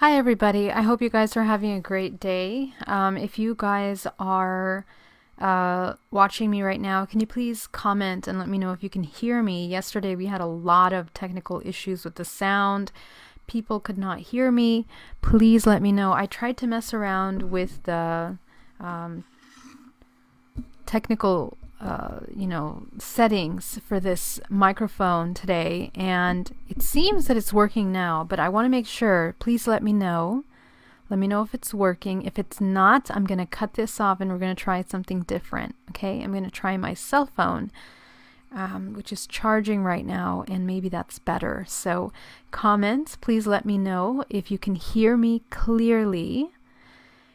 Hi everybody, I hope you guys are having a great day. If you guys are watching me right now, can you please comment and let me know if you can hear me? Yesterday we had a lot of technical issues with the sound. People could not hear me. Please let me know. I tried to mess around with the technical settings for this microphone today, and it seems that it's working now, but I want to make sure. Please let me know. Let me know if it's working. If it's not, I'm going to cut this off and we're going to try something different. Okay, I'm going to try my cell phone, which is charging right now, and maybe that's better. So comments, please let me know if you can hear me clearly.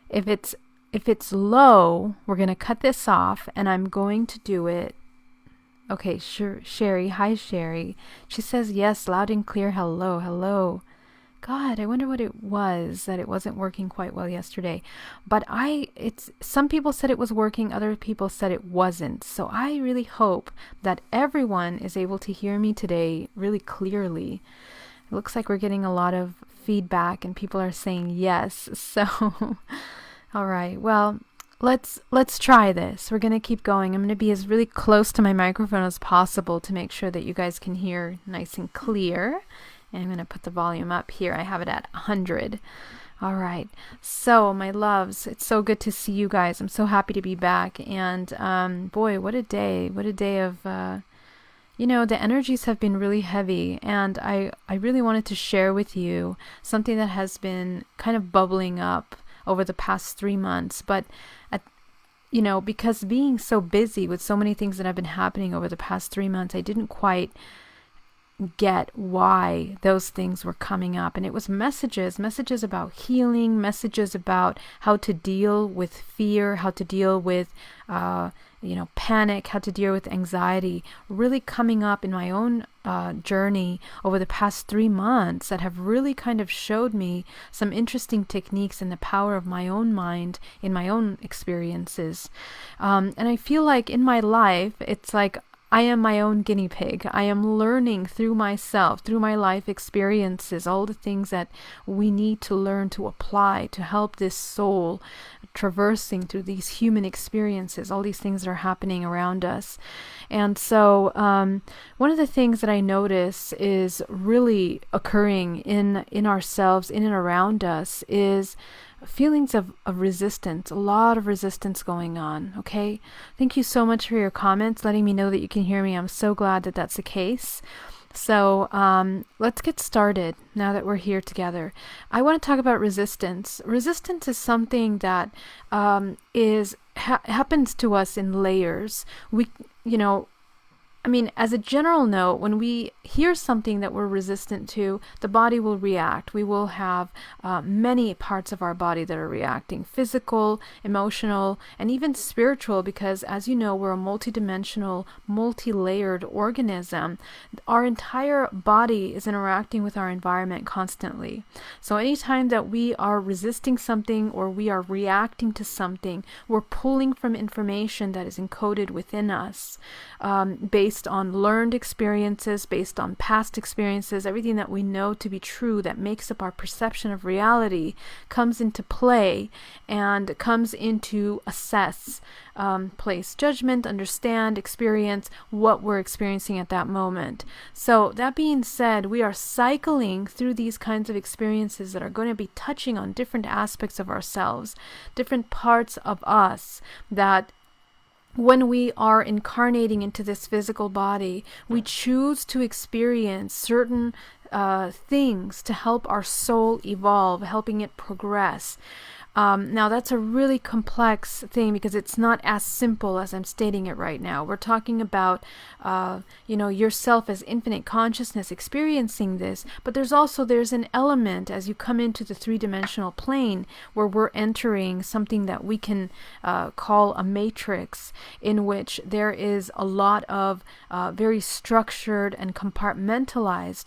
If it's low, we're going to cut this off, and I'm going to do it. Okay, sure. Sherry, hi Sherry. She says yes, loud and clear. Hello, hello. God, I wonder what it was that it wasn't working quite well yesterday. But some people said it was working, other people said it wasn't. So I really hope that everyone is able to hear me today really clearly. It looks like we're getting a lot of feedback and people are saying yes. So all right, well, let's try this. We're going to keep going. I'm going to be as really close to my microphone as possible to make sure that you guys can hear nice and clear. And I'm going to put the volume up here. I have it at 100. All right. So, my loves, it's so good to see you guys. I'm so happy to be back. And boy, what a day. What a day of the energies have been really heavy, and I really wanted to share with you something that has been kind of bubbling up over the past 3 months, but because being so busy with so many things that have been happening over the past 3 months, I didn't quite get why those things were coming up. And it was messages about healing, messages about how to deal with fear, how to deal with panic, how to deal with anxiety, really coming up in my own journey over the past 3 months that have really kind of showed me some interesting techniques and the power of my own mind in my own experiences. And I feel like in my life, it's like I am my own guinea pig. I am learning through myself, through my life experiences, all the things that we need to learn to apply to help this soul traversing through these human experiences, all these things that are happening around us. And so one of the things that I notice is really occurring in ourselves, in and around us, is feelings of resistance, a lot of resistance going on. Okay, thank you so much for your comments, letting me know that you can hear me. I'm so glad that that's the case. So let's get started now that we're here together. I want to talk about resistance. Resistance is something that happens to us in layers. As a general note, when we hear something that we're resistant to, the body will react. We will have many parts of our body that are reacting: physical, emotional, and even spiritual, because as you know, we're a multidimensional, multi-layered organism. Our entire body is interacting with our environment constantly. So anytime that we are resisting something or we are reacting to something, we're pulling from information that is encoded within us, based on learned experiences, based on past experiences. Everything that we know to be true that makes up our perception of reality comes into play and comes into assess, place judgment, understand, experience what we're experiencing at that moment. So that being said, we are cycling through these kinds of experiences that are going to be touching on different aspects of ourselves, different parts of us that when we are incarnating into this physical body, we choose to experience certain things to help our soul evolve, helping it progress. Now that's a really complex thing because it's not as simple as I'm stating it right now. We're talking about, yourself as infinite consciousness experiencing this, but there's an element as you come into the three-dimensional plane where we're entering something that we can call a matrix, in which there is a lot of very structured and compartmentalized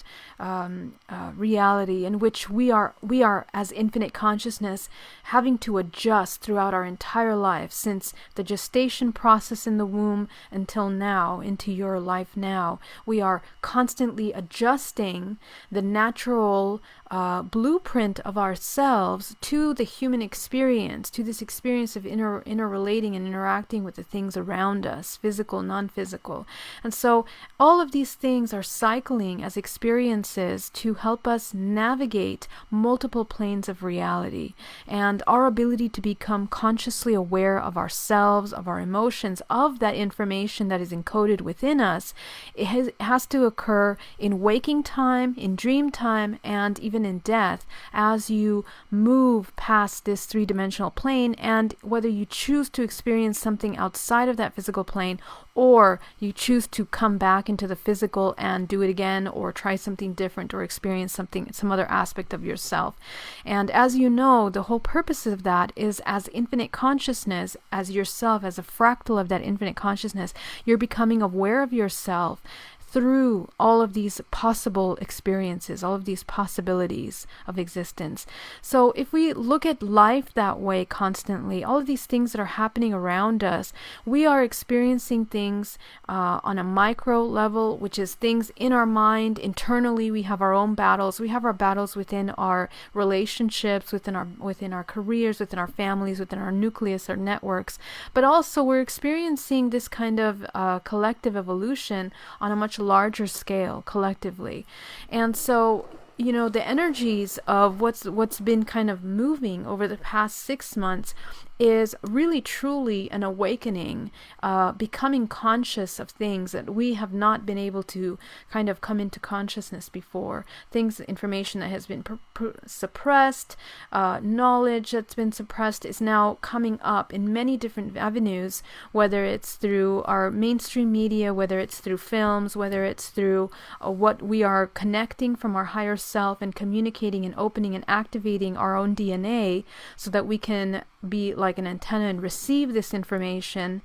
reality, in which we are as infinite consciousness having to adjust throughout our entire life, since the gestation process in the womb until now, into your life now. We are constantly adjusting the natural blueprint of ourselves to the human experience, to this experience of interrelating and interacting with the things around us, physical, non-physical. And so all of these things are cycling as experiences to help us navigate multiple planes of reality. And our ability to become consciously aware of ourselves, of our emotions, of that information that is encoded within us, it has to occur in waking time, in dream time, and even in death, as you move past this three-dimensional plane, and whether you choose to experience something outside of that physical plane, or you choose to come back into the physical and do it again, or try something different, or experience some other aspect of yourself. And as you know, the whole purpose of that is, as infinite consciousness, as yourself, as a fractal of that infinite consciousness, you're becoming aware of yourself through all of these possible experiences, all of these possibilities of existence. So if we look at life that way constantly, all of these things that are happening around us, we are experiencing things on a micro level, which is things in our mind. Internally, we have our own battles. We have our battles within our relationships, within our careers, within our families, within our nucleus, our networks. But also we're experiencing this kind of collective evolution on a much larger scale collectively. And so, you know, the energies of what's been kind of moving over the past 6 months is really truly an awakening, becoming conscious of things that we have not been able to kind of come into consciousness before. Information that has been suppressed, knowledge that's been suppressed is now coming up in many different avenues, whether it's through our mainstream media, whether it's through films, whether it's through what we are connecting from our higher self and communicating and opening and activating our own DNA so that we can be like an antenna and receive this information.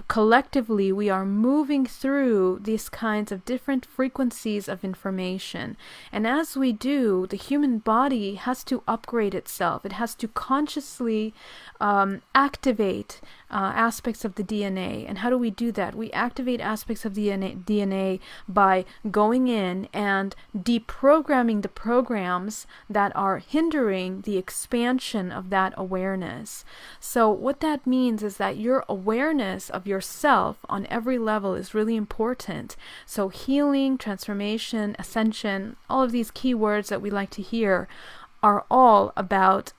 Collectively, we are moving through these kinds of different frequencies of information. And as we do, the human body has to upgrade itself. It has to consciously activate aspects of the DNA. And how do we do that? We activate aspects of the DNA by going in and deprogramming the programs that are hindering the expansion of that awareness. So what that means is that your awareness of yourself on every level is really important. So healing, transformation, ascension, all of these key words that we like to hear are all about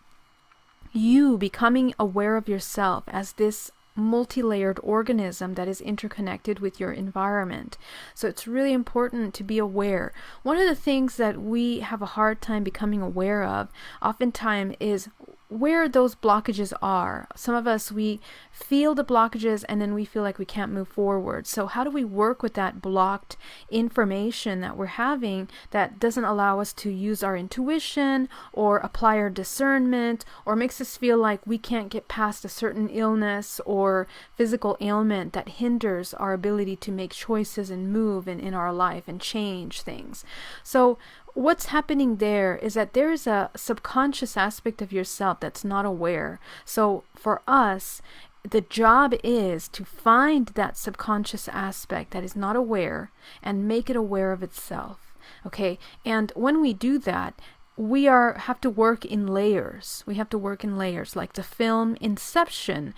you becoming aware of yourself as this multi-layered organism that is interconnected with your environment. So it's really important to be aware. One of the things that we have a hard time becoming aware of oftentimes is where those blockages are. Some of us, we feel the blockages and then we feel like we can't move forward. So how do we work with that blocked information that we're having that doesn't allow us to use our intuition or apply our discernment, or makes us feel like we can't get past a certain illness or physical ailment that hinders our ability to make choices and move in our life and change things? So what's happening there is that there is a subconscious aspect of yourself that's not aware. So for us, the job is to find that subconscious aspect that is not aware and make it aware of itself. Okay? And when we do that, we have to work in layers. We have to work in layers, like the film Inception.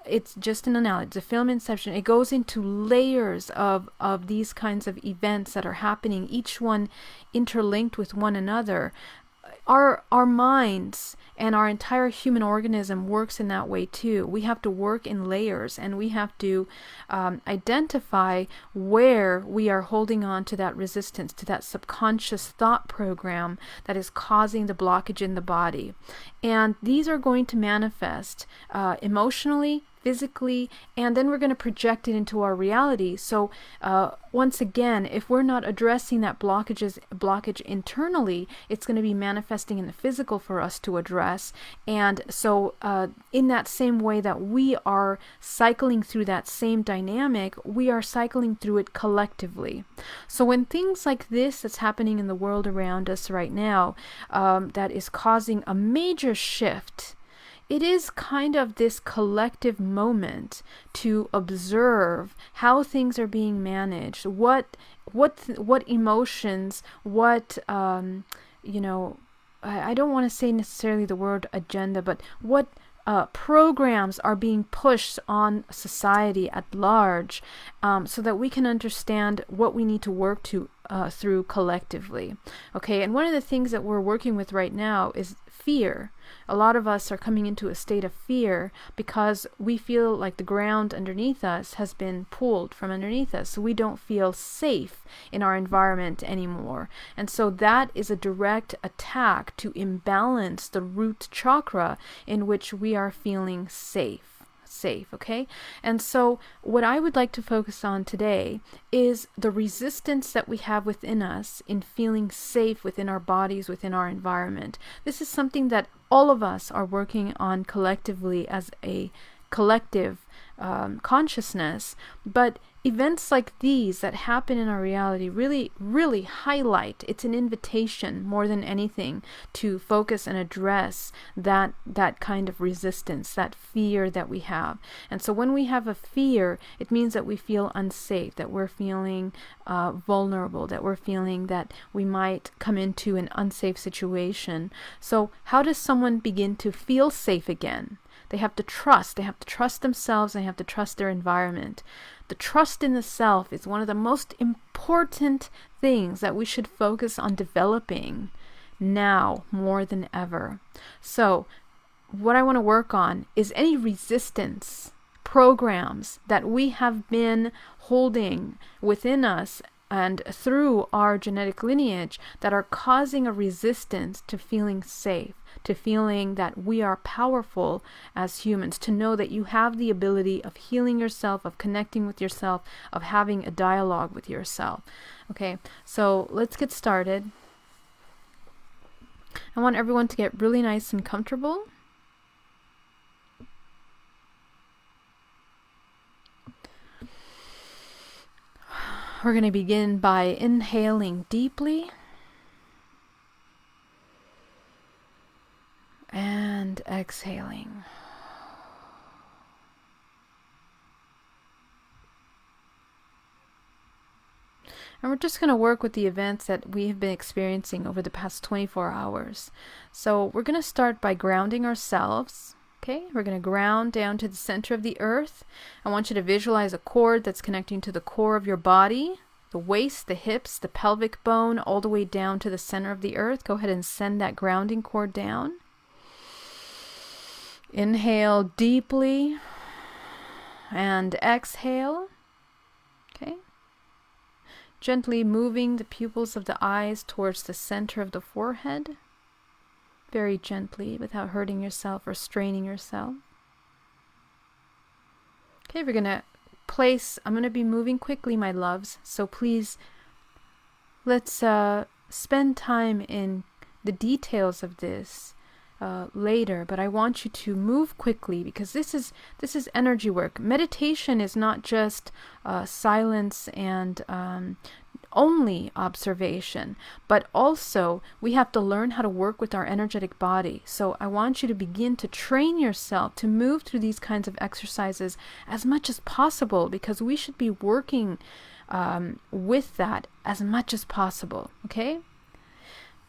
It's just an analogy. The film Inception, it goes into layers of these kinds of events that are happening, each one interlinked with one another. Our minds and our entire human organism works in that way too. We have to work in layers, and we have to identify where we are holding on to that resistance, to that subconscious thought program that is causing the blockage in the body. And these are going to manifest emotionally, physically, and then we're going to project it into our reality. So once again, if we're not addressing that blockage internally, it's going to be manifesting in the physical for us to address. And so in that same way that we are cycling through that same dynamic, we are cycling through it collectively. So when things like this that's happening in the world around us right now, that is causing a major shift, it is kind of this collective moment to observe how things are being managed, what emotions, what you know, I don't want to say necessarily the word agenda, but what programs are being pushed on society at large, so that we can understand what we need to work to through collectively. Okay, and one of the things that we're working with right now is fear. A lot of us are coming into a state of fear because we feel like the ground underneath us has been pulled from underneath us. So we don't feel safe in our environment anymore. And so that is a direct attack to imbalance the root chakra in which we are feeling safe. Okay? And so what I would like to focus on today is the resistance that we have within us in feeling safe within our bodies, within our environment. This is something that all of us are working on collectively as a collective consciousness, but events like these that happen in our reality really highlight, it's an invitation more than anything to focus and address that kind of resistance, that fear that we have. And so when we have a fear, it means that we feel unsafe, that we're feeling vulnerable, that we're feeling that we might come into an unsafe situation. So how does someone begin to feel safe again? They have to trust themselves, they have to trust their environment. The trust in the self is one of the most important things that we should focus on developing now more than ever. So what I want to work on is any resistance programs that we have been holding within us and through our genetic lineage that are causing a resistance to feeling safe, to feeling that we are powerful as humans, to know that you have the ability of healing yourself, of connecting with yourself, of having a dialogue with yourself. Okay, so let's get started. I want everyone to get really nice and comfortable. We're going to begin by inhaling deeply and exhaling. And we're just going to work with the events that we have been experiencing over the past 24 hours. So we're going to start by grounding ourselves. Okay, we're going to ground down to the center of the earth. I want you to visualize a cord that's connecting to the core of your body, the waist, the hips, the pelvic bone, all the way down to the center of the earth. Go ahead and send that grounding cord down. Inhale deeply and exhale. Okay. Gently moving the pupils of the eyes towards the center of the forehead. Very gently, without hurting yourself or straining yourself. Okay, we're going to I'm going to be moving quickly, my loves, so please, let's spend time in the details of this later, but I want you to move quickly because this is energy work. Meditation is not just silence and only observation, but also we have to learn how to work with our energetic body. So I want you to begin to train yourself to move through these kinds of exercises as much as possible, because we should be working with that as much as possible. Okay?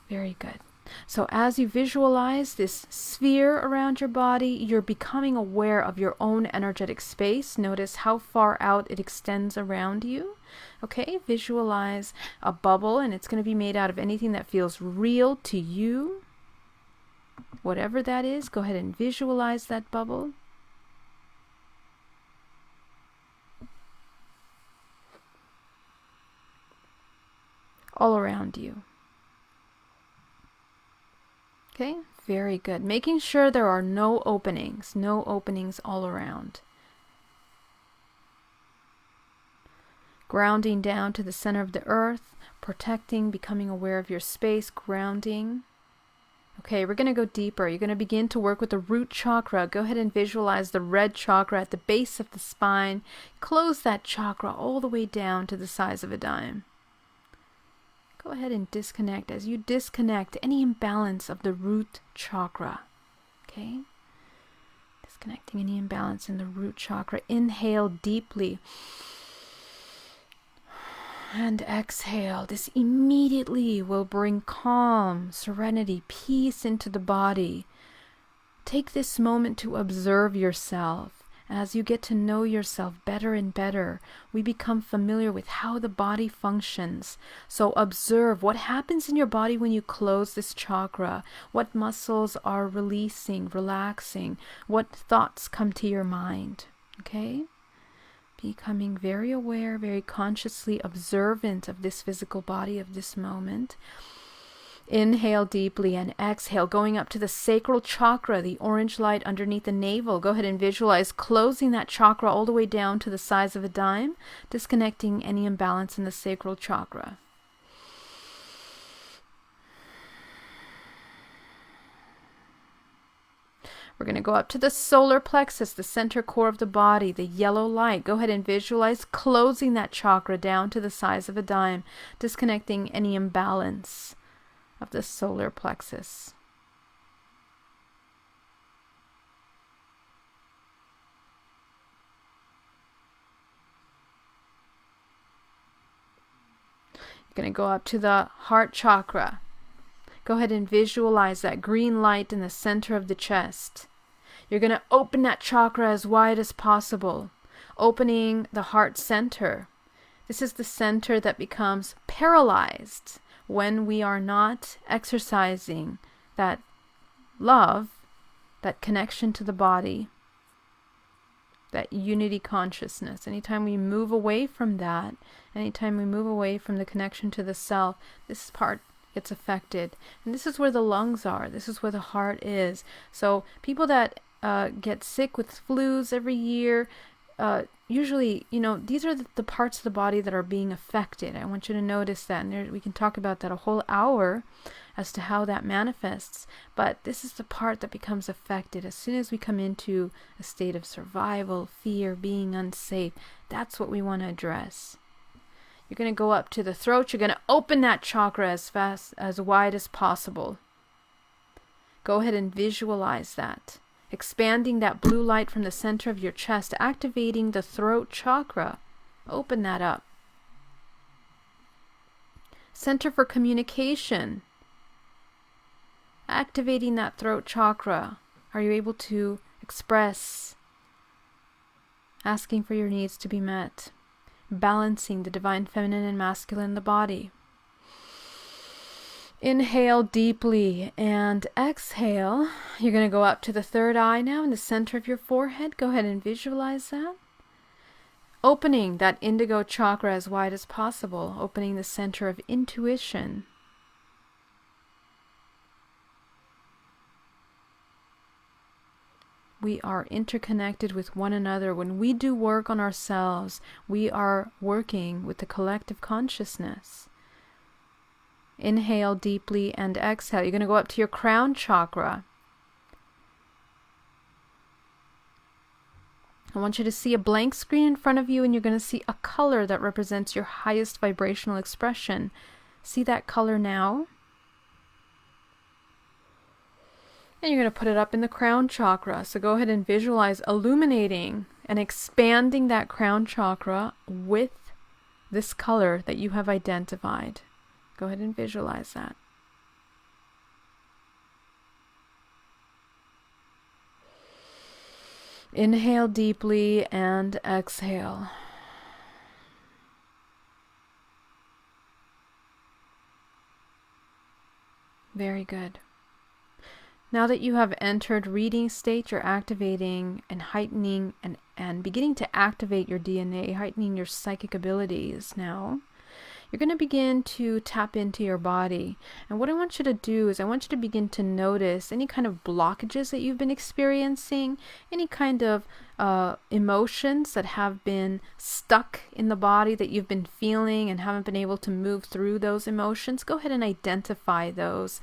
Very good. So as you visualize this sphere around your body, you're becoming aware of your own energetic space. Notice how far out it extends around you. Okay, visualize a bubble, and it's going to be made out of anything that feels real to you. Whatever that is, go ahead and visualize that bubble. All around you. Okay, very good. Making sure there are no openings all around. Grounding down to the center of the earth, protecting, becoming aware of your space, grounding. Okay, we're going to go deeper. You're going to begin to work with the root chakra. Go ahead and visualize the red chakra at the base of the spine. Close that chakra all the way down to the size of a dime. Go ahead and disconnect. As you disconnect any imbalance of the root chakra. Okay? Disconnecting any imbalance in the root chakra. Inhale deeply. And exhale. This immediately will bring calm, serenity, peace into the body. Take this moment to observe yourself. As you get to know yourself better and better, we become familiar with how the body functions. So observe what happens in your body when you close this chakra. What muscles are releasing, relaxing. What thoughts come to your mind. Okay? Becoming very aware, very consciously observant of this physical body, of this moment. Inhale deeply and exhale, going up to the sacral chakra, the orange light underneath the navel. Go ahead and visualize closing that chakra all the way down to the size of a dime, disconnecting any imbalance in the sacral chakra. We're going to go up to the solar plexus, the center core of the body, the yellow light. Go ahead and visualize closing that chakra down to the size of a dime, disconnecting any imbalance of the solar plexus. You're going to go up to the heart chakra. Go ahead and visualize that green light in the center of the chest. You're going to open that chakra as wide as possible, opening the heart center. This is the center that becomes paralyzed when we are not exercising that love, that connection to the body, that unity consciousness. Anytime we move away from that, anytime we move away from the connection to the self, this part gets affected. And this is where the lungs are. This is where the heart is. So people that get sick with flus every year, usually, these are the parts of the body that are being affected. I want you to notice that, and we can talk about that a whole hour as to how that manifests. But this is the part that becomes affected as soon as we come into a state of survival, fear, being unsafe. That's what we want to address. You're going to go up to the throat. You're going to open that chakra as wide as possible. Go ahead and visualize that. Expanding that blue light from the center of your chest, activating the throat chakra. Open that up. Center for communication. Activating that throat chakra. Are you able to express? Asking for your needs to be met. Balancing the divine feminine and masculine in the body. Inhale deeply and exhale. You're going to go up to the third eye now in the center of your forehead. Go ahead and visualize that. Opening that indigo chakra as wide as possible. Opening the center of intuition. We are interconnected with one another. When we do work on ourselves, we are working with the collective consciousness. Inhale deeply and exhale. You're going to go up to your crown chakra. I want you to see a blank screen in front of you, and you're going to see a color that represents your highest vibrational expression. See that color now? And you're going to put it up in the crown chakra. So go ahead and visualize illuminating and expanding that crown chakra with this color that you have identified. Go ahead and visualize that. Inhale deeply and exhale. Very good. Now that you have entered reading state, you're activating and heightening and beginning to activate your DNA, heightening your psychic abilities now. You're going to begin to tap into your body. And what I want you to do is I want you to begin to notice any kind of blockages that you've been experiencing, any kind of emotions that have been stuck in the body that you've been feeling and haven't been able to move through those emotions. Go ahead and identify those.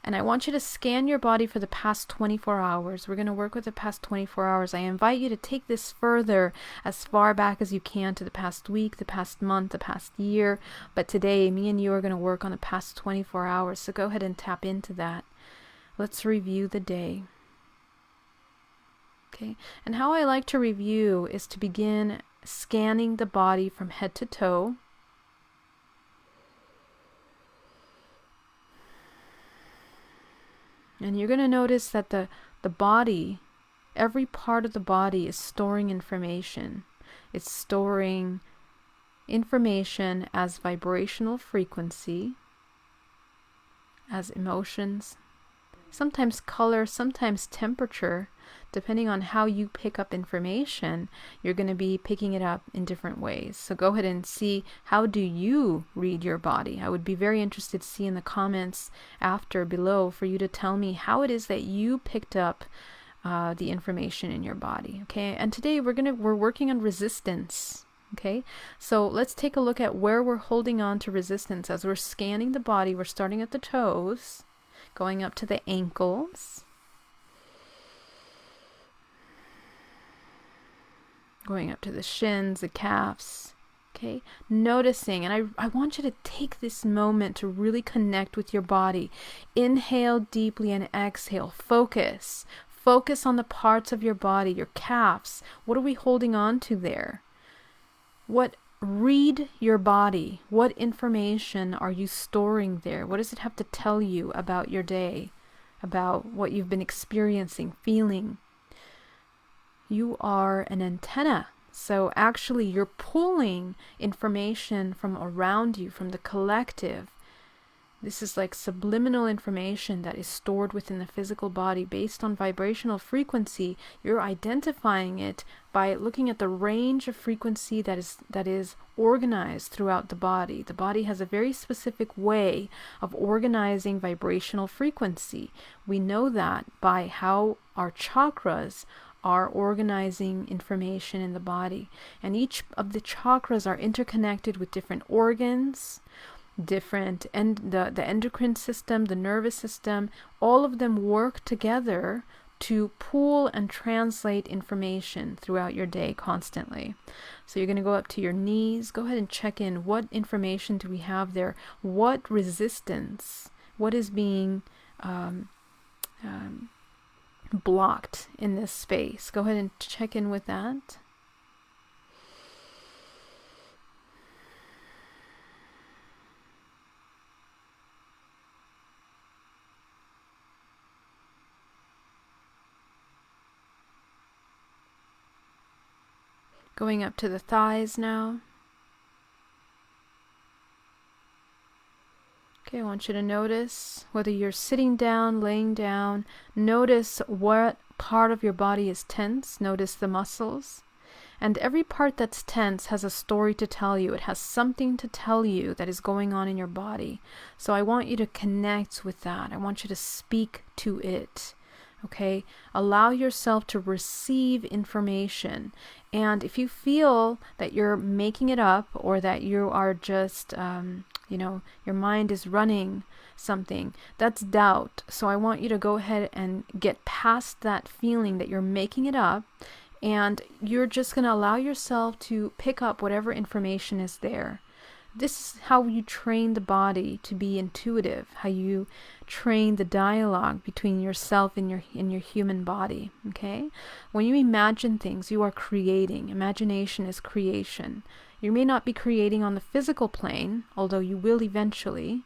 And I want you to scan your body for the past 24 hours. We're going to work with the past 24 hours. I invite you to take this further as far back as you can to the past week, the past month, the past year. But today, me and you are going to work on the past 24 hours. So go ahead and tap into that. Let's review the day. Okay. And how I like to review is to begin scanning the body from head to toe. And you're going to notice that the body, every part of the body is storing information. It's storing information as vibrational frequency, as emotions, sometimes color, sometimes temperature. Depending on how you pick up information, you're going to be picking it up in different ways. So go ahead and see, how do you read your body? I would be very interested to see in the comments after below for you to tell me how it is that you picked up the information in your body. Okay, and today we're working on resistance. Okay, so let's take a look at where we're holding on to resistance. As we're scanning the body, we're starting at the toes, going up to the ankles, going up to the shins, the calves. Okay, noticing, and I want you to take this moment to really connect with your body. Inhale deeply and exhale. Focus on the parts of your body, your calves. What are we holding on to there? Read your body. What information are you storing there? What does it have to tell you about your day, about what you've been experiencing, feeling? You are an antenna. So actually you're pulling information from around you, from the collective. This is like subliminal information that is stored within the physical body based on vibrational frequency. You're identifying it by looking at the range of frequency that is organized throughout the body. The body has a very specific way of organizing vibrational frequency. We know that by how our chakras are organizing information in the body. And each of the chakras are interconnected with different organs, the endocrine system, the nervous system. All of them work together to pull and translate information throughout your day constantly. So you're going to go up to your knees. Go ahead and check in. What information do we have there? What resistance? What is being blocked in this space? Go ahead and check in with that. Going up to the thighs now. Okay, I want you to notice whether you're sitting down, laying down. Notice what part of your body is tense. Notice the muscles. And every part that's tense has a story to tell you. It has something to tell you that is going on in your body. So I want you to connect with that. I want you to speak to it. Okay, allow yourself to receive information. And if you feel that you're making it up, or that you are just, your mind is running something, that's doubt. So I want you to go ahead and get past that feeling that you're making it up, and you're just going to allow yourself to pick up whatever information is there. This is how you train the body to be intuitive, how you train the dialogue between yourself and your human body, okay? When you imagine things, you are creating. Imagination is creation. You may not be creating on the physical plane, although you will eventually,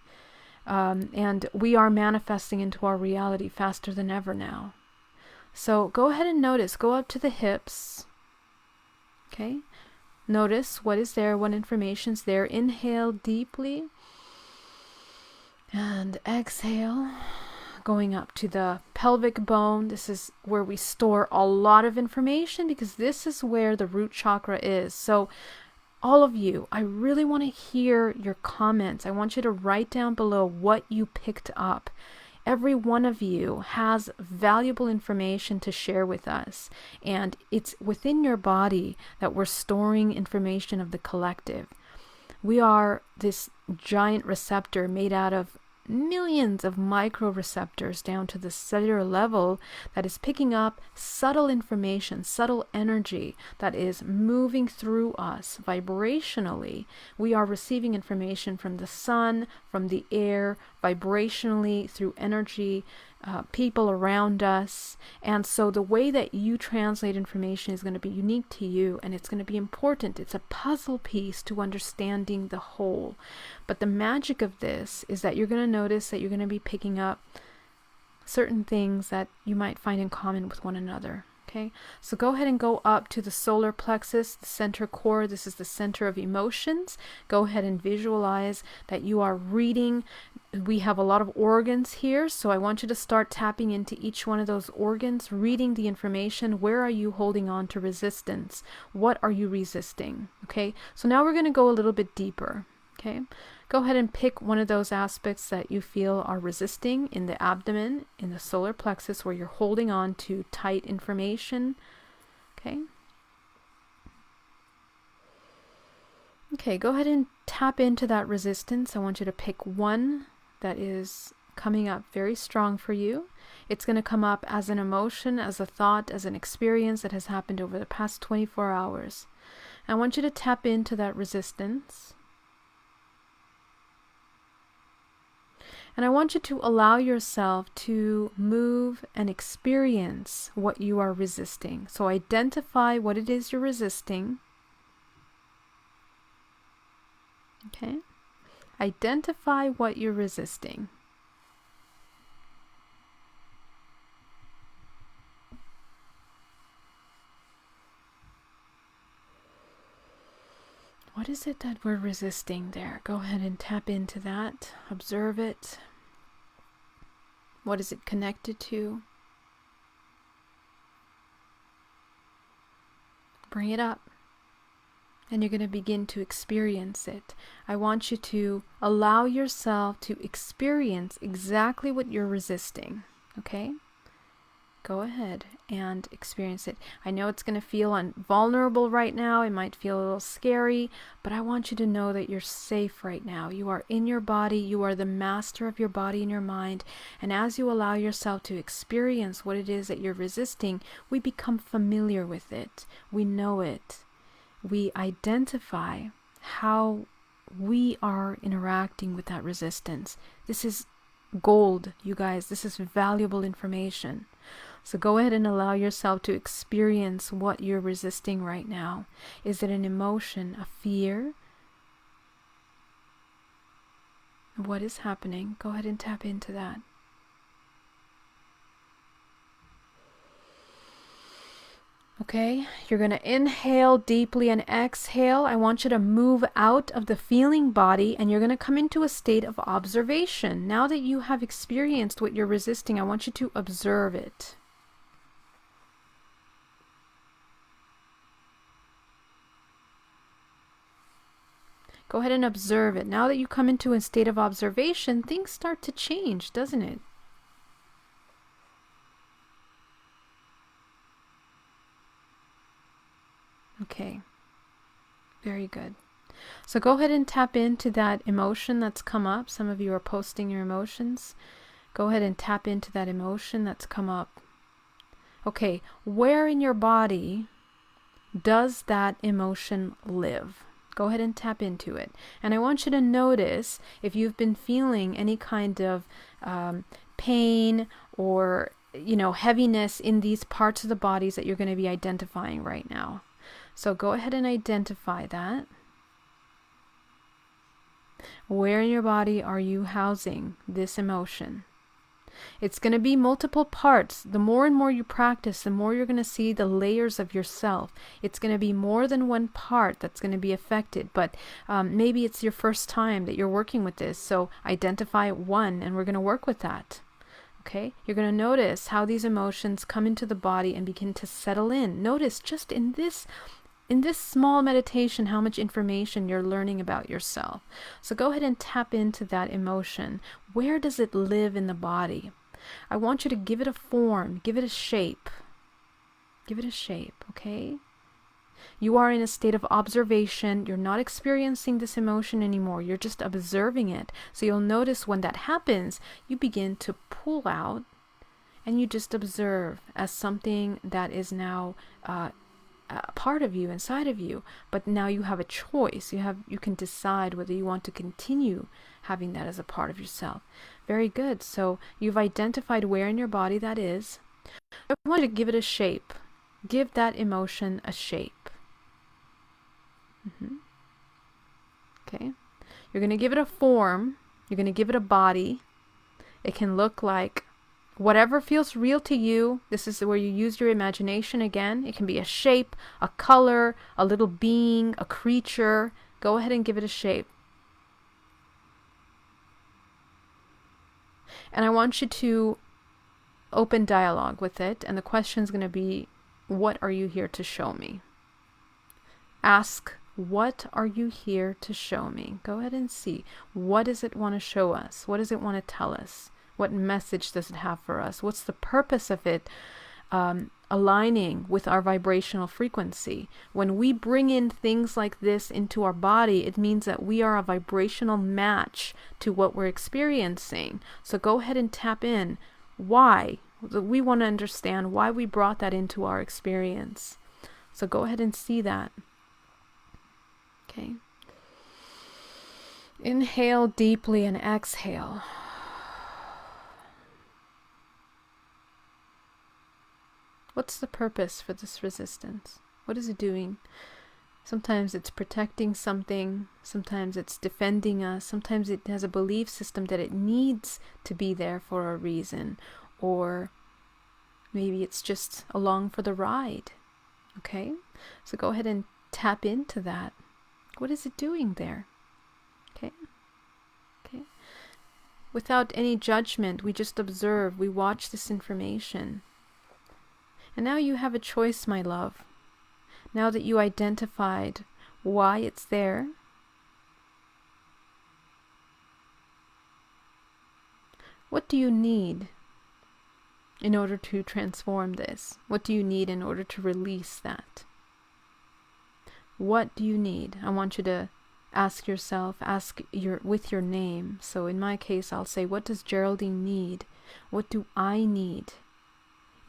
and we are manifesting into our reality faster than ever now. So go ahead and notice, go up to the hips, okay? Notice what is there, what information's there. Inhale deeply and exhale, going up to the pelvic bone. This is where we store a lot of information, because this is where the root chakra is. So all of you, I really want to hear your comments. I want you to write down below what you picked up. Every one of you has valuable information to share with us, and it's within your body that we're storing information of the collective. We are this giant receptor made out of millions of microreceptors down to the cellular level that is picking up subtle information, subtle energy that is moving through us vibrationally. We are receiving information from the sun, from the air, vibrationally through energy, people around us. And so the way that you translate information is going to be unique to you, and it's going to be important. It's a puzzle piece to understanding the whole. But the magic of this is that you're going to notice that you're going to be picking up certain things that you might find in common with one another. Okay, so go ahead and go up to the solar plexus, the center core. This is the center of emotions. Go ahead and visualize that you are reading. We have a lot of organs here, so I want you to start tapping into each one of those organs, reading the information. Where are you holding on to resistance? What are you resisting? Okay, so now we're going to go a little bit deeper. Okay, go ahead and pick one of those aspects that you feel are resisting in the abdomen, in the solar plexus, where you're holding on to tight information. Okay. Okay, go ahead and tap into that resistance. I want you to pick one that is coming up very strong for you. It's going to come up as an emotion, as a thought, as an experience that has happened over the past 24 hours. I want you to tap into that resistance. And I want you to allow yourself to move and experience what you are resisting. So identify what it is you're resisting. Okay? Identify what you're resisting. What is it that we're resisting there? Go ahead and tap into that. Observe it. What is it connected to? Bring it up. And you're going to begin to experience it. I want you to allow yourself to experience exactly what you're resisting. Okay? Go ahead and experience it. I know it's going to feel vulnerable right now. It might feel a little scary, but I want you to know that you're safe right now. You are in your body. You are the master of your body and your mind. And as you allow yourself to experience what it is that you're resisting, we become familiar with it. We know it. We identify how we are interacting with that resistance. This is gold, you guys. This is valuable information. So go ahead and allow yourself to experience what you're resisting right now. Is it an emotion, a fear? What is happening? Go ahead and tap into that. Okay, you're going to inhale deeply and exhale. I want you to move out of the feeling body and you're going to come into a state of observation. Now that you have experienced what you're resisting, I want you to observe it. Go ahead and observe it. Now that you come into a state of observation, things start to change, doesn't it? Okay, very good. So go ahead and tap into that emotion that's come up. Some of you are posting your emotions. Go ahead and tap into that emotion that's come up. Okay, where in your body does that emotion live? Go ahead and tap into it. And I want you to notice if you've been feeling any kind of pain or, heaviness in these parts of the bodies that you're going to be identifying right now. So go ahead and identify that. Where in your body are you housing this emotion? It's going to be multiple parts. The more and more you practice, the more you're going to see the layers of yourself. It's going to be more than one part that's going to be affected, but maybe it's your first time that you're working with this. So identify one and we're going to work with that. Okay, you're going to notice how these emotions come into the body and begin to settle in. Notice just in this small meditation how much information you're learning about yourself. So go ahead and tap into that emotion. Where does it live in the body? I want you to give it a form, give it a shape. Give it a shape, okay? You are in a state of observation. You're not experiencing this emotion anymore. You're just observing it. So you'll notice when that happens, you begin to pull out and you just observe as something that is now a part of you, inside of you. But now you have a choice. You can decide whether you want to continue having that as a part of yourself. Very good. So you've identified where in your body that is. I want you to give it a shape. Give that emotion a shape. Okay. You're going to give it a form. You're going to give it a body. It can look like Whatever feels real to you, this is where you use your imagination again. It can be a shape, a color, a little being, a creature. Go ahead and give it a shape. And I want you to open dialogue with it. And the question is going to be, what are you here to show me? Ask, what are you here to show me? Go ahead and see. What does it want to show us? What does it want to tell us? What message does it have for us? What's the purpose of it aligning with our vibrational frequency? When we bring in things like this into our body, it means that we are a vibrational match to what we're experiencing. So go ahead and tap in. Why? We want to understand why we brought that into our experience. So go ahead and see that. Okay. Inhale deeply and exhale. What's the purpose for this resistance? What is it doing? Sometimes it's protecting something. Sometimes it's defending us. Sometimes it has a belief system that it needs to be there for a reason. Or maybe it's just along for the ride. Okay? So go ahead and tap into that. What is it doing there? Okay? Okay? Without any judgment, we just observe. We watch this information. And now you have a choice, my love. Now that you identified why it's there, what do you need in order to transform this? What do you need in order to release that? What do you need? I want you to ask yourself, with your name. So in my case, I'll say, what does Geraldine need? What do I need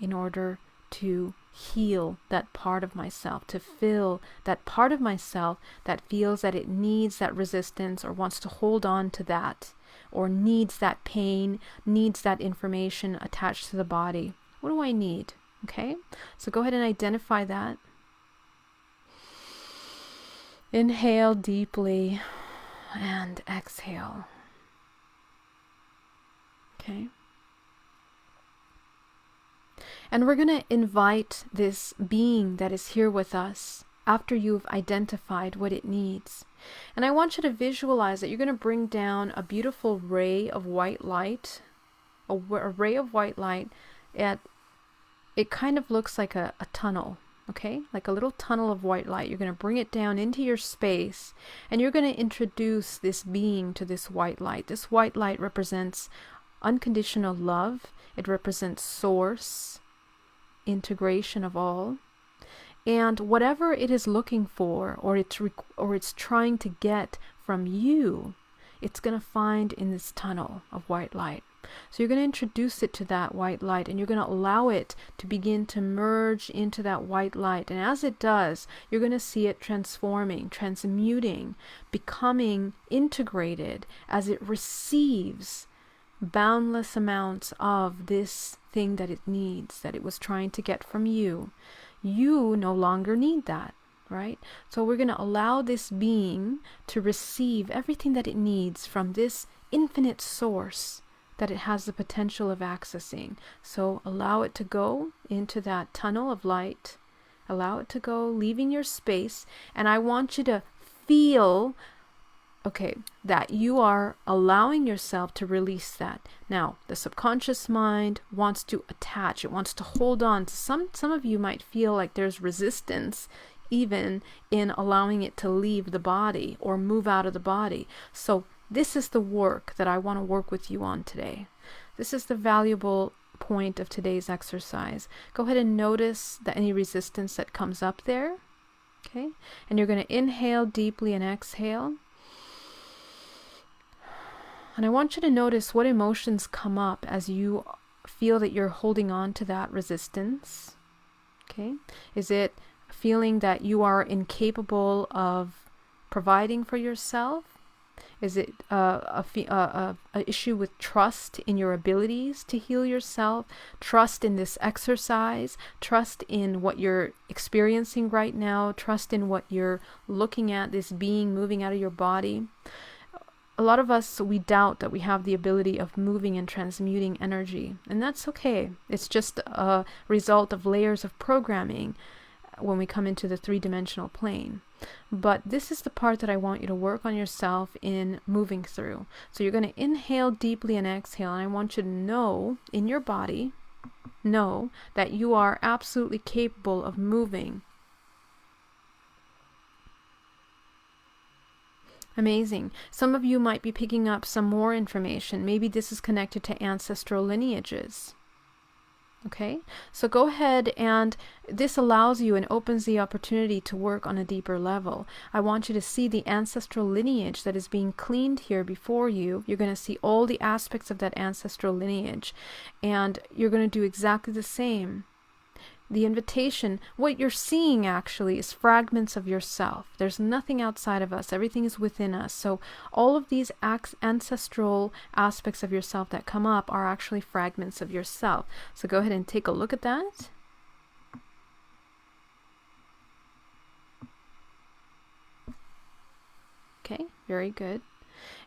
in order to heal that part of myself, to fill that part of myself that feels that it needs that resistance or wants to hold on to that, or needs that pain, needs that information attached to the body? What do I need? Okay, so go ahead and identify that. Inhale deeply and exhale. Okay. And we're going to invite this being that is here with us after you've identified what it needs. And I want you to visualize that you're going to bring down a beautiful ray of white light, a ray of white light. It kind of looks like a tunnel, okay? Like a little tunnel of white light. You're going to bring it down into your space, and you're going to introduce this being to this white light. This white light represents unconditional love. It represents source, integration of all, and whatever it is looking for, or it's trying to get from you, it's going to find in this tunnel of white light. So you're going to introduce it to that white light, and you're going to allow it to begin to merge into that white light. And as it does, you're going to see it transforming, transmuting, becoming integrated as it receives boundless amounts of this thing that it needs, that it was trying to get from you. You no longer need that, right? So we're going to allow this being to receive everything that it needs from this infinite source that it has the potential of accessing. So allow it to go into that tunnel of light. Allow it to go, leaving your space. And I want you to feel, okay, that you are allowing yourself to release that. Now, the subconscious mind wants to attach. It wants to hold on to some of you might feel like there's resistance even in allowing it to leave the body or move out of the body. So this is the work that I want to work with you on today. This is the valuable point of today's exercise. Go ahead and notice any resistance that comes up there. Okay? And you're going to inhale deeply and exhale. And I want you to notice what emotions come up as you feel that you're holding on to that resistance. Okay? Is it feeling that you are incapable of providing for yourself? Is it a issue with trust in your abilities to heal yourself? Trust in this exercise? Trust in what you're experiencing right now? Trust in what you're looking at, this being moving out of your body? a lot of us, we doubt that we have the ability of moving and transmuting energy, and that's okay. It's just a result of layers of programming when we come into the three-dimensional plane. But this is the part that I want you to work on yourself in moving through. So you're going to inhale deeply and exhale, and I want you to know in your body, know that you are absolutely capable of moving. Amazing. Some of you might be picking up some more information. Maybe this is connected to ancestral lineages. Okay, so go ahead, and this allows you and opens the opportunity to work on a deeper level. I want you to see the ancestral lineage that is being cleaned here before you. You're going to see all the aspects of that ancestral lineage, and you're going to do exactly the same. The invitation, what you're seeing actually is fragments of yourself. There's nothing outside of us. Everything is within us. So all of these ancestral aspects of yourself that come up are actually fragments of yourself. So go ahead and take a look at that. Okay, very good.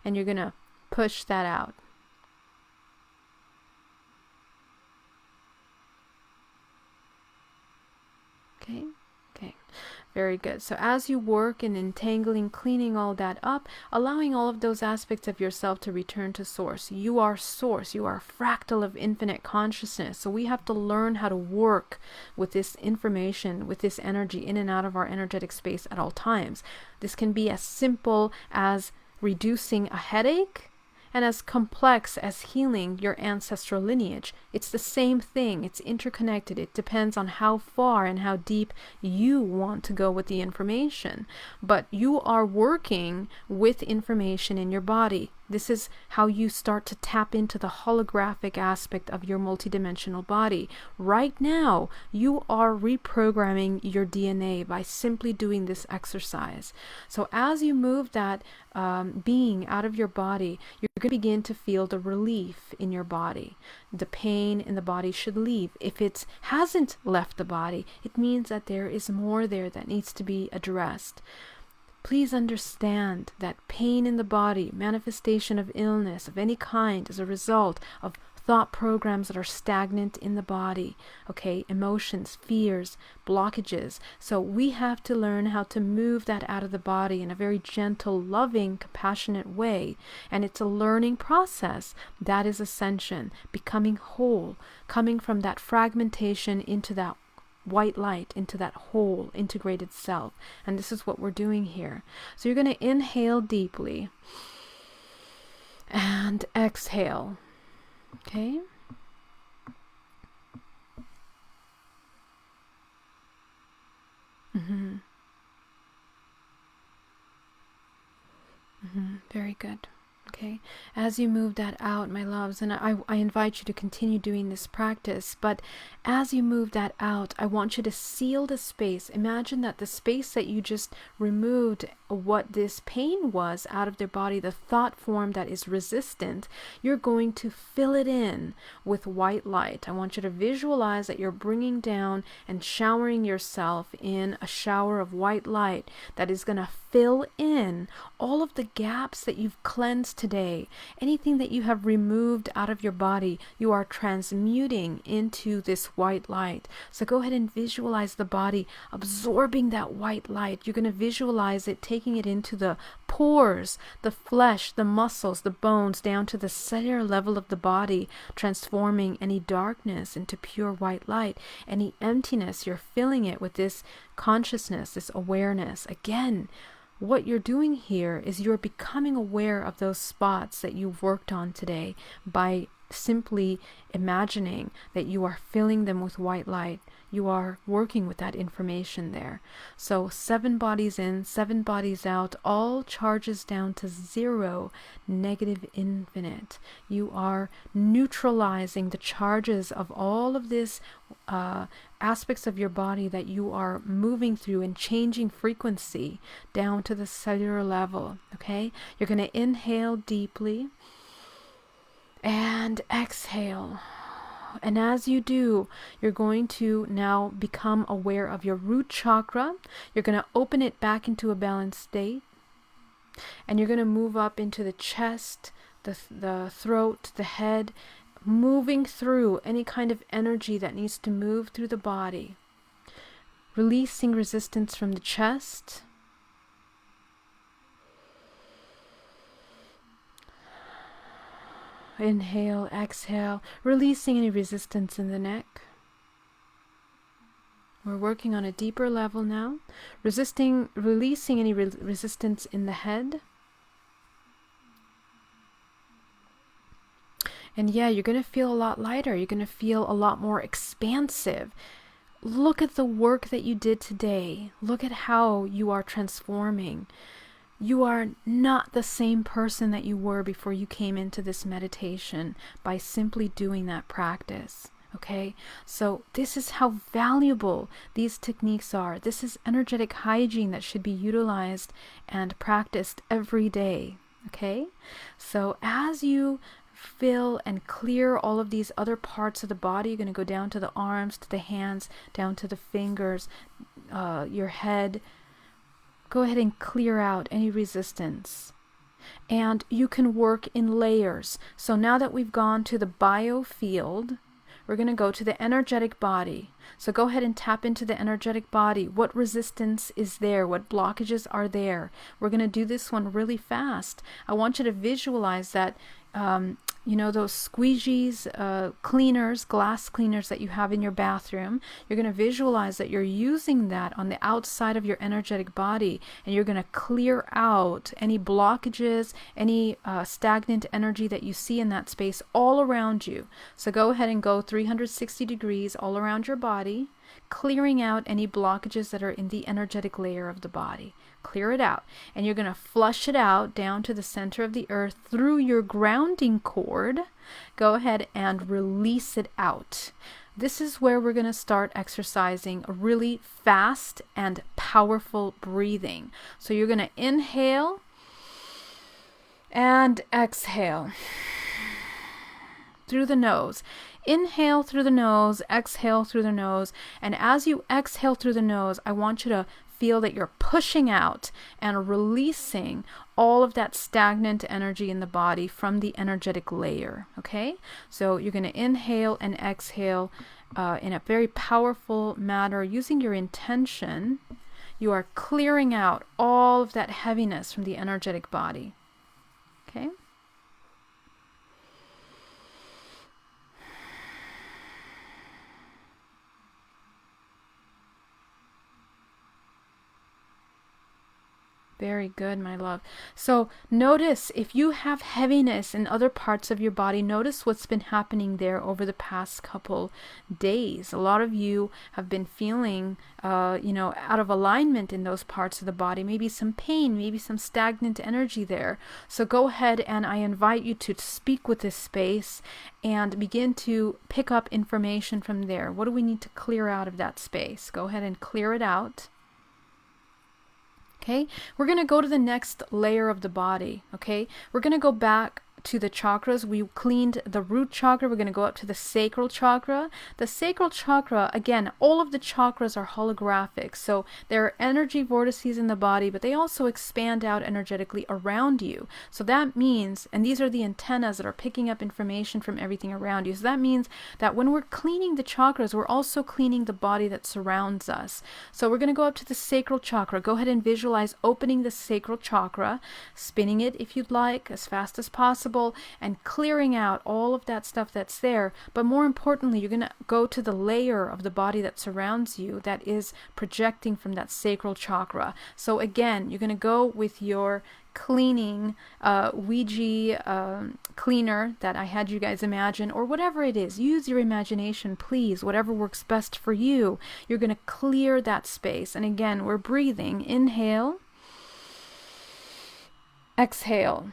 And you're going to push that out. Okay, very good. So as you work in entangling, cleaning all that up, allowing all of those aspects of yourself to return to source. You are source. You are a fractal of infinite consciousness. So we have to learn how to work with this information, with this energy in and out of our energetic space at all times. This can be as simple as reducing a headache, and as complex as healing your ancestral lineage. It's the same thing. It's interconnected. It depends on how far and how deep you want to go with the information. But you are working with information in your body. This is how you start to tap into the holographic aspect of your multidimensional body. Right now, you are reprogramming your DNA by simply doing this exercise. So as you move that being out of your body, you're going to begin to feel the relief in your body. The pain in the body should leave. If it hasn't left the body, it means that there is more there that needs to be addressed. Please understand that pain in the body, manifestation of illness of any kind, is a result of thought programs that are stagnant in the body, okay? Emotions, fears, blockages. So we have to learn how to move that out of the body in a very gentle, loving, compassionate way. And it's a learning process. That is ascension, becoming whole, coming from that fragmentation into that white light, into that whole integrated self. And this is what we're doing here. So you're going to inhale deeply and exhale. Okay. Very good. Okay, as you move that out, my loves, and I invite you to continue doing this practice, but as you move that out, I want you to seal the space. Imagine that the space that you just removed what this pain was out of their body, the thought form that is resistant, you're going to fill it in with white light. I want you to visualize that you're bringing down and showering yourself in a shower of white light that is going to fill in all of the gaps that you've cleansed today. Anything that you have removed out of your body, you are transmuting into this white light. So go ahead and visualize the body absorbing that white light. You're going to visualize it taking it into the pores, the flesh, the muscles, the bones, down to the cellular level of the body, transforming any darkness into pure white light. Any emptiness, you're filling it with this consciousness, this awareness. Again, what you're doing here is you're becoming aware of those spots that you've worked on today by simply imagining that you are filling them with white light. You are working with that information there. So 7 bodies in, 7 bodies out, all charges down to 0, negative infinite. You are neutralizing the charges of all of this aspects of your body that you are moving through and changing frequency down to the cellular level. Okay? You're going to inhale deeply and exhale. And as you do, you're going to now become aware of your root chakra. You're going to open it back into a balanced state. And you're going to move up into the chest, the throat, the head, moving through any kind of energy that needs to move through the body. Releasing resistance from the chest. Inhale, exhale, releasing any resistance in the neck. We're working on a deeper level now. Releasing any resistance in the head. And yeah, you're going to feel a lot lighter. You're going to feel a lot more expansive. Look at the work that you did today. Look at how you are transforming. You are not the same person that you were before you came into this meditation by simply doing that practice. Okay, so this is how valuable these techniques are. This is energetic hygiene that should be utilized and practiced every day. Okay, so as you fill and clear all of these other parts of the body, you're going to go down to the arms, to the hands, down to the fingers, your head. Go ahead and clear out any resistance. And you can work in layers. So now that we've gone to the biofield, we're going to go to the energetic body. So go ahead and tap into the energetic body. What resistance is there? What blockages are there? We're going to do this one really fast. I want you to visualize that, those squeegees, cleaners, glass cleaners that you have in your bathroom. You're going to visualize that you're using that on the outside of your energetic body, and you're going to clear out any blockages, any stagnant energy that you see in that space all around you. So go ahead and go 360 degrees all around your body, clearing out any blockages that are in the energetic layer of the body. Clear it out, and you're going to flush it out down to the center of the earth through your grounding cord. Go ahead and release it out. This is where we're going to start exercising a really fast and powerful breathing. So you're going to inhale and exhale through the nose. Inhale through the nose, exhale through the nose, and as you exhale through the nose, I want you to feel that you're pushing out and releasing all of that stagnant energy in the body from the energetic layer. Okay? So you're going to inhale and exhale in a very powerful manner using your intention. You are clearing out all of that heaviness from the energetic body. Okay? Very good, my love. So notice if you have heaviness in other parts of your body, notice what's been happening there over the past couple days. A lot of you have been feeling, out of alignment in those parts of the body, maybe some pain, maybe some stagnant energy there. So go ahead and I invite you to speak with this space and begin to pick up information from there. What do we need to clear out of that space? Go ahead and clear it out. Okay, we're going to go to the next layer of the body. Okay, we're going to go back to the chakras. We cleaned the root chakra. We're going to go up to the sacral chakra. The sacral chakra, again, all of the chakras are holographic. So there are energy vortices in the body, but they also expand out energetically around you. So that means, and these are the antennas that are picking up information from everything around you. So that means that when we're cleaning the chakras, we're also cleaning the body that surrounds us. So we're going to go up to the sacral chakra. Go ahead and visualize opening the sacral chakra, spinning it if you'd like, as fast as possible, and clearing out all of that stuff that's there. But more importantly, you're going to go to the layer of the body that surrounds you that is projecting from that sacral chakra. So again, you're going to go with your cleaning Ouija cleaner that I had you guys imagine, or whatever it is. Use your imagination, please, whatever works best for you. You're going to clear that space. And again, we're breathing. Inhale, exhale.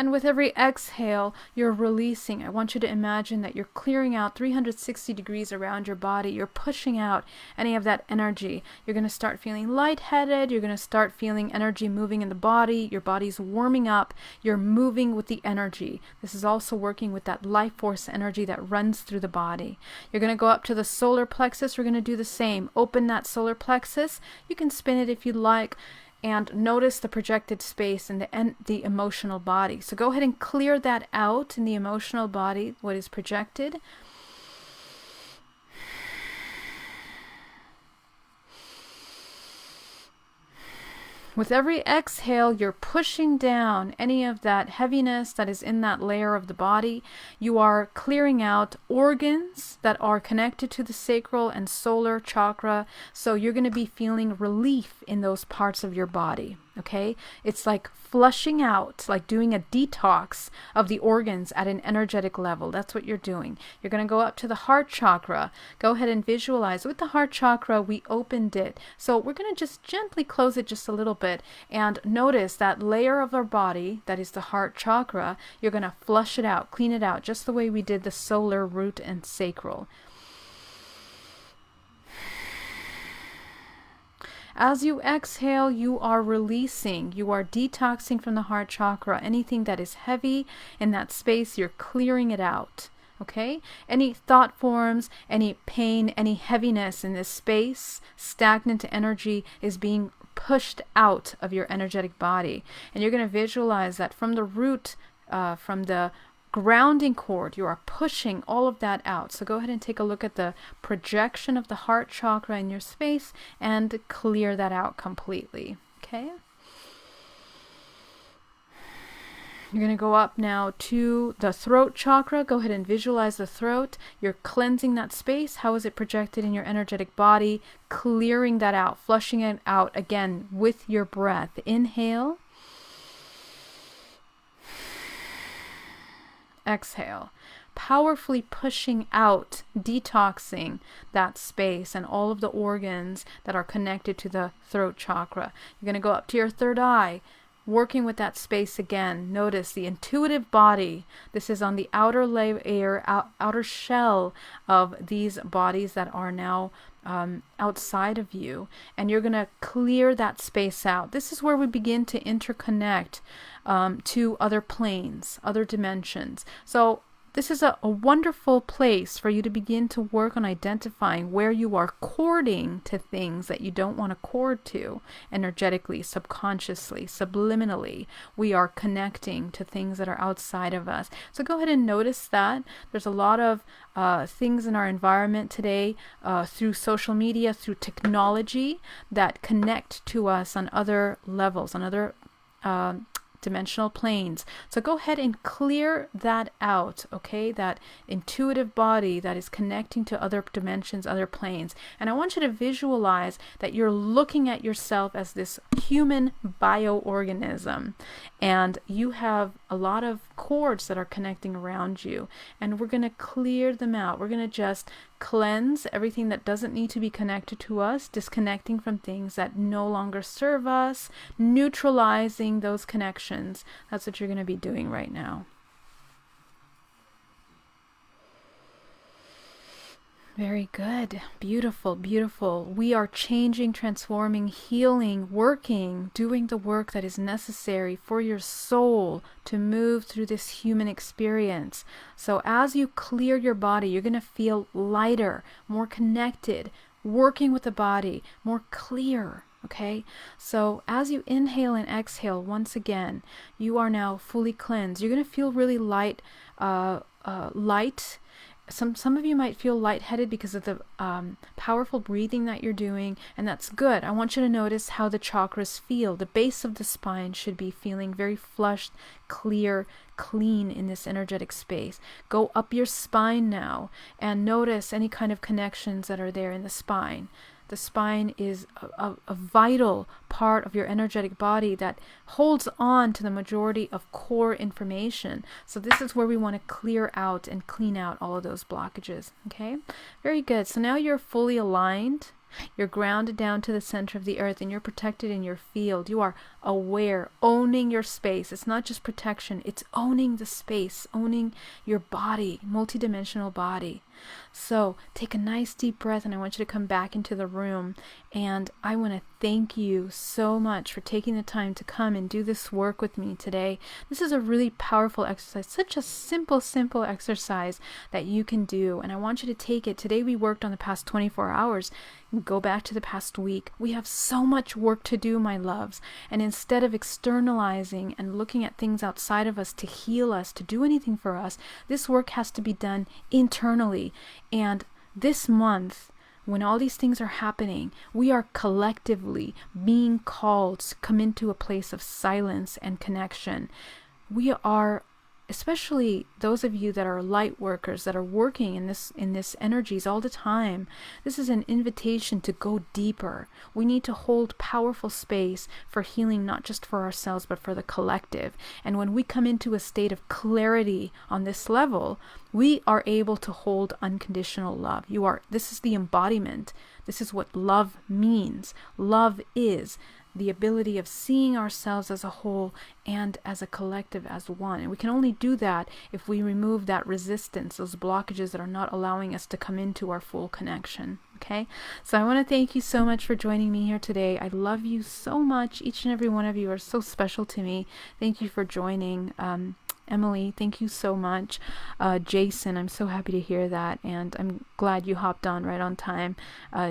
And with every exhale, you're releasing. I want you to imagine that you're clearing out 360 degrees around your body. You're pushing out any of that energy. You're going to start feeling lightheaded. You're going to start feeling energy moving in the body. Your body's warming up. You're moving with the energy. This is also working with that life force energy that runs through the body. You're going to go up to the solar plexus. We're going to do the same. Open that solar plexus. You can spin it if you'd like. And notice the projected space in the emotional body. So go ahead and clear that out in the emotional body, what is projected. With every exhale, you're pushing down any of that heaviness that is in that layer of the body. You are clearing out organs that are connected to the sacral and solar chakra. So you're going to be feeling relief in those parts of your body. Okay? It's like flushing out, like doing a detox of the organs at an energetic level. That's what you're doing. You're going to go up to the heart chakra. Go ahead and visualize. With the heart chakra, we opened it. So we're going to just gently close it just a little bit and notice that layer of our body, that is the heart chakra, you're going to flush it out, clean it out, just the way we did the solar, root, and sacral. As you exhale, you are releasing, you are detoxing from the heart chakra. Anything that is heavy in that space, you're clearing it out. Okay? Any thought forms, any pain, any heaviness in this space, stagnant energy is being pushed out of your energetic body. And you're going to visualize that from the root, from the grounding cord, you are pushing all of that out. So go ahead and take a look at the projection of the heart chakra in your space and clear that out completely. Okay? You're going to go up now to the throat chakra. Go ahead and visualize the throat. You're cleansing that space. How is it projected in your energetic body? Clearing that out, flushing it out again with your breath. Inhale. Exhale, powerfully pushing out, detoxing that space and all of the organs that are connected to the throat chakra. You're going to go up to your third eye, working with that space again. Notice the intuitive body. This is on the outer layer, outer shell of these bodies that are now outside of you, and you're going to clear that space out. This is where we begin to interconnect to other planes, other dimensions. So this is a wonderful place for you to begin to work on identifying where you are cording to things that you don't want to cord to energetically, subconsciously, subliminally. We are connecting to things that are outside of us. So go ahead and notice that. There's a lot of things in our environment today through social media, through technology that connect to us on other levels, on other dimensional planes. So go ahead and clear that out, okay? That intuitive body that is connecting to other dimensions, other planes. And I want you to visualize that you're looking at yourself as this human bioorganism, and you have a lot of cords that are connecting around you, and we're going to clear them out. We're going to just cleanse everything that doesn't need to be connected to us, disconnecting from things that no longer serve us, neutralizing those connections. That's what you're going to be doing right now. Very good. Beautiful, beautiful. We are changing, transforming, healing, working, doing the work that is necessary for your soul to move through this human experience. So as you clear your body, you're going to feel lighter, more connected, working with the body, more clear. Okay, so as you inhale and exhale, once again, you are now fully cleansed. You're going to feel really light. Some of you might feel lightheaded because of the powerful breathing that you're doing, and that's good. I want you to notice how the chakras feel. The base of the spine should be feeling very flushed, clear, clean in this energetic space. Go up your spine now and notice any kind of connections that are there in the spine. The spine is a vital part of your energetic body that holds on to the majority of core information. So this is where we want to clear out and clean out all of those blockages. Okay, very good. So now you're fully aligned. You're grounded down to the center of the earth, and you're protected in your field. You are aware, owning your space. It's not just protection, it's owning the space, owning your body, multidimensional body. So take a nice deep breath, and I want you to come back into the room. And I want to thank you so much for taking the time to come and do this work with me today. This is a really powerful exercise, such a simple exercise that you can do. And I want you to take it. Today we worked on the past 24 hours. Go back to the past week. We have so much work to do, my loves. And instead of externalizing and looking at things outside of us to heal us, to do anything for us, this work has to be done internally. And this month, when all these things are happening, we are collectively being called to come into a place of silence and connection. We are, especially those of you that are light workers, that are working in this energies all the time, this is an invitation to go deeper. We need to hold powerful space for healing, not just for ourselves, but for the collective. And when we come into a state of clarity on this level, we are able to hold unconditional love. This is the embodiment. This is what love means. Love is the ability of seeing ourselves as a whole and as a collective, as one. And we can only do that if we remove that resistance, those blockages that are not allowing us to come into our full connection. Okay? So I want to thank you so much for joining me here today. I love you so much. Each and every one of you are so special to me. Thank you for joining. Emily, thank you so much. Jason, I'm so happy to hear that, and I'm glad you hopped on right on time.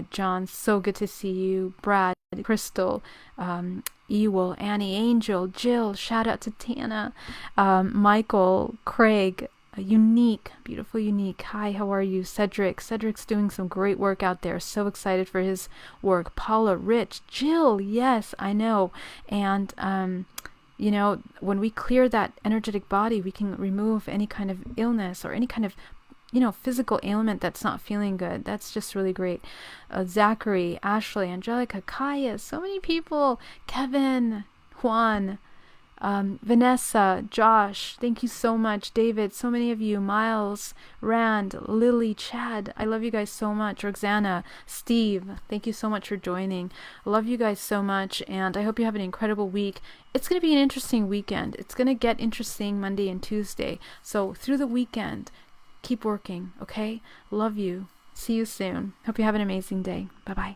John, so good to see you. Brad, Crystal, Ewell, Annie, Angel, Jill, shout out to Tana, Michael, Craig, Unique, beautiful Unique. Hi, how are you? Cedric's doing some great work out there. So excited for his work. Paula, Rich, Jill, yes, I know. And you know, when we clear that energetic body, we can remove any kind of illness or any kind of, you know, physical ailment that's not feeling good. That's just really great. Zachary, Ashley, Angelica, Kaya, so many people. Kevin, Juan, Vanessa, Josh, thank you so much. David, so many of you. Miles, Rand, Lily, Chad, I love you guys so much. Roxana, Steve, thank you so much for joining. I love you guys so much, and I hope you have an incredible week. It's going to be an interesting weekend. It's going to get interesting Monday and Tuesday. So through the weekend, keep working, okay? Love you. See you soon. Hope you have an amazing day. Bye-bye.